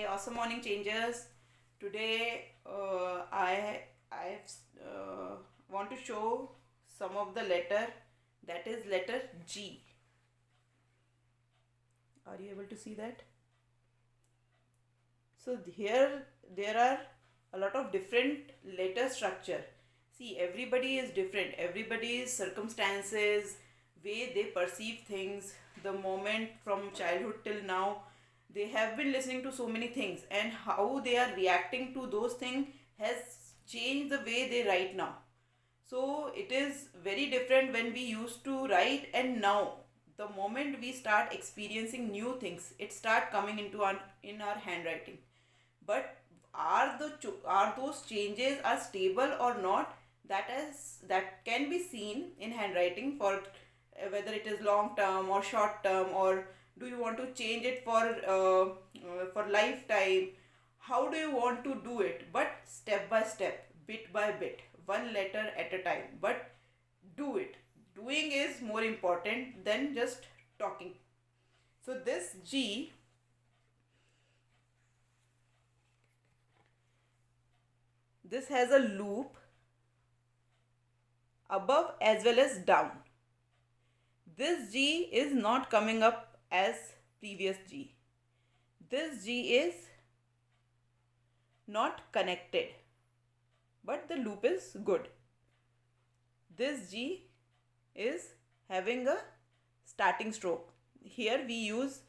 awesome morning changers. Today I want to show some of the letter, that is letter G. Are you able to see that? So here there are a lot of different letter structure. See, everybody is different. Everybody's circumstances, way they perceive things, the moment from childhood till now, they have been listening to so many things, and how they are reacting to those things has changed the way they write now. So it is very different when we used to write, and now the moment we start experiencing new things, it start coming into our in our handwriting. But are those changes are stable or not? That can be seen in handwriting for whether it is long term or short term, or do you want to change it for lifetime? How do you want to do it? But step by step, bit by bit, one letter at a time. But do it. Doing is more important than just talking. So this G, this has a loop above as well as down. This G is not coming up as previous G. This G is not connected, but the loop is good. This G is having a starting stroke. Here we use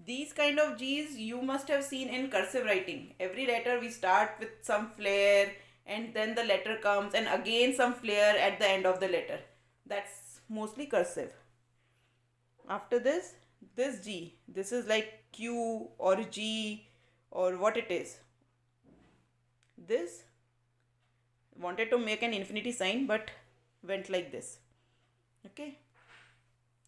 these kind of G's you must have seen in cursive writing. Every letter we start with some flair, and then the letter comes, and again some flair at the end of the letter. That's mostly cursive. After this G, this is like Q or G or what it is. This wanted to make an infinity sign but went like this. Okay.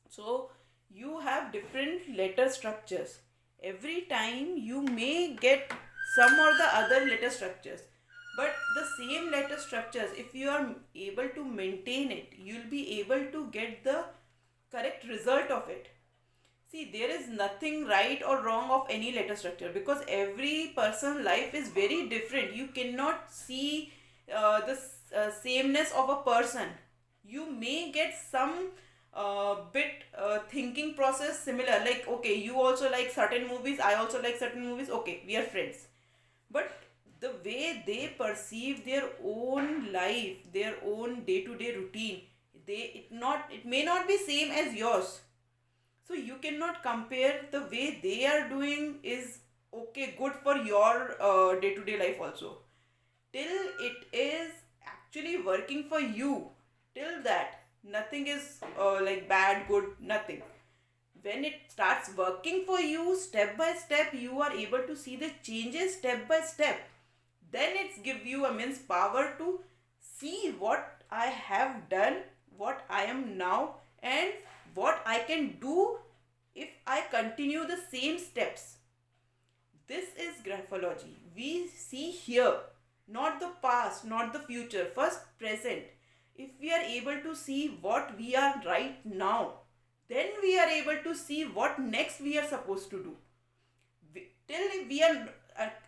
So you have different letter structures. Every time you may get some or the other letter structures, but the same letter structures, if you are able to maintain it, you'll be able to get the correct result of it. See, there is nothing right or wrong of any letter structure, because every person's life is very different. You cannot see the sameness of a person. You may get some bit thinking process similar, like okay, you also like certain movies, I also like certain movies, okay, we are friends. But the way they perceive their own life, their own day to day routine, it may not be same as yours. So you cannot compare. The way they are doing is okay, good for your day to day life also, till it is actually working for you. Till that, nothing is like bad, good, nothing. When it starts working for you, step by step, you are able to see the changes step by step. Then it's give you immense power to see what I have done, what I am now, and what I can do if I continue the same steps. This is graphology. We see here, not the past, not the future, first present. If we are able to see what we are right now, then we are able to see what next we are supposed to do. Till we are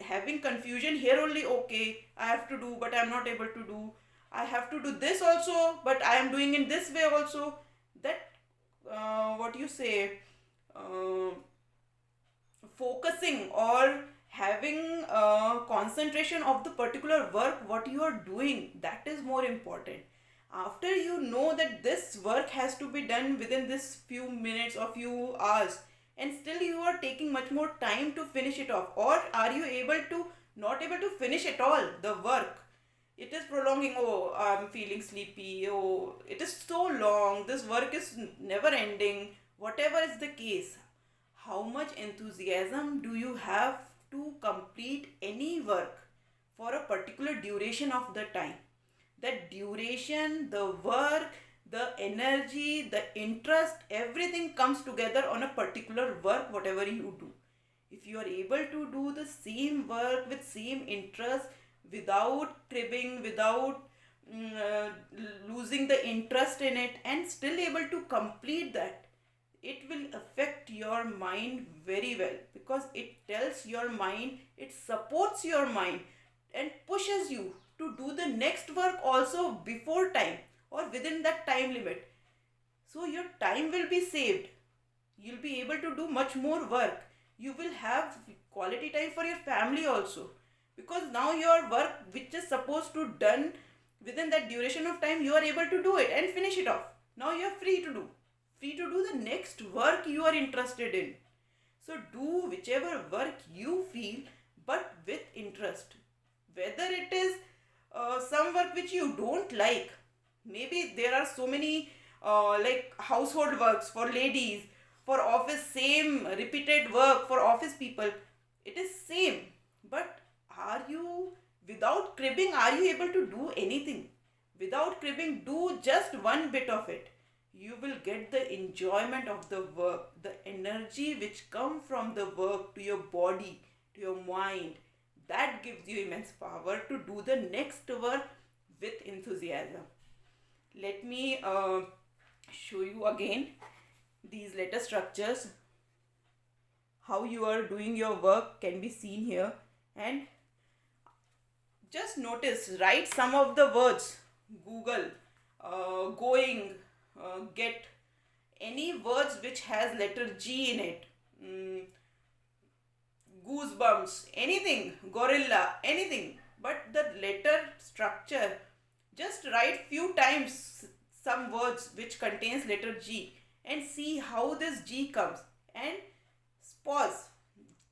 having confusion here only, okay, I have to do, but I am not able to do. I have to do this also, but I am doing in this way also. That, what you say, uh, focusing or having concentration of the particular work what you are doing, that is more important. After you know that this work has to be done within this few minutes or few hours, and still you are taking much more time to finish it off, or are you able to not able to finish at all the work, it is prolonging, oh, I'm feeling sleepy, oh, it is so long, this work is never ending, whatever is the case. How much enthusiasm do you have to complete any work for a particular duration of the time? That duration, the work, the energy, the interest, everything comes together on a particular work, whatever you do. If you are able to do the same work with same interest, without cribbing, without losing the interest in it, and still able to complete that, it will affect your mind very well, because it tells your mind, it supports your mind and pushes you to do the next work also before time or within that time limit. So your time will be saved. You'll be able to do much more work. You will have quality time for your family also, because now your work which is supposed to done within that duration of time, you are able to do it and finish it off. Now you are free to do the next work you are interested in. So do whichever work you feel, but with interest. Whether it is some work which you don't like, maybe there are so many like household works for ladies, for office, same repeated work for office people, it is same. But are you, without cribbing, are you able to do anything? Without cribbing, do just one bit of it. You will get the enjoyment of the work, the energy which come from the work to your body, to your mind. That gives you immense power to do the next work with enthusiasm. Let me show you again these letter structures. How you are doing your work can be seen here, and just notice, write some of the words. Google, going, get, any words which has letter G in it. Goosebumps, anything, gorilla, anything. But the letter structure, just write few times some words which contains letter G and see how this G comes, and pause.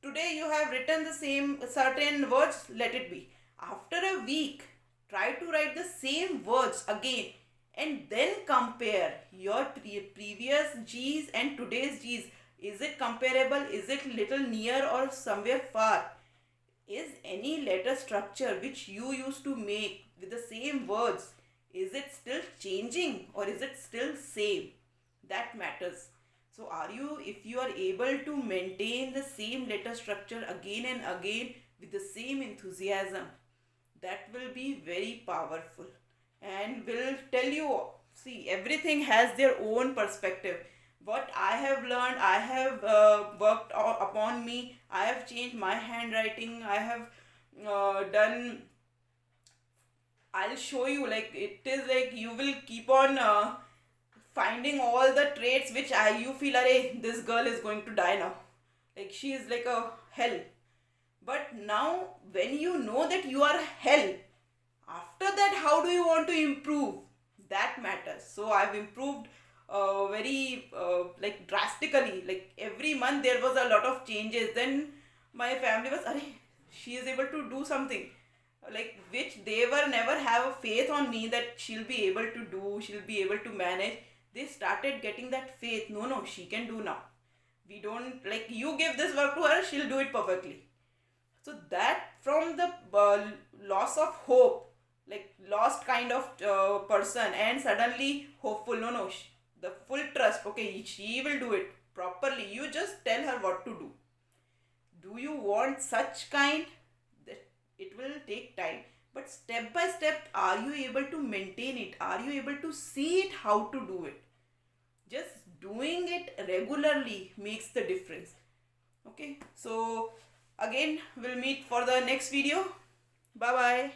Today you have written the same certain words, let it be. After a week, try to write the same words again and then compare your previous G's and today's G's. Is it comparable? Is it little near or somewhere far? Is any letter structure which you used to make with the same words, is it still changing or is it still same? That matters. So if you are able to maintain the same letter structure again and again with the same enthusiasm, that will be very powerful and will tell you, see, everything has their own perspective. What I have learned, I have worked upon me, I have changed my handwriting, I have done, I'll show you, like it is like you will keep on finding all the traits which you feel, this girl is going to die now. Like she is like a hell. But now when you know that you are hell, after that how do you want to improve? That matters. So I've improved very like drastically. Like every month there was a lot of changes. Then my family was, she is able to do something. Like which they were never have a faith on me that she'll be able to do, she'll be able to manage. They started getting that faith. No, she can do now. We don't, like, you give this work to her, she'll do it perfectly. So that from the loss of hope, like lost kind of person, and suddenly hopeful. No, the full trust. Okay, she will do it properly. You just tell her what to do. Do you want such kind? That it will take time. But step by step, are you able to maintain it? Are you able to see it how to do it? Just doing it regularly makes the difference. Okay, so again we'll meet for the next video. Bye bye.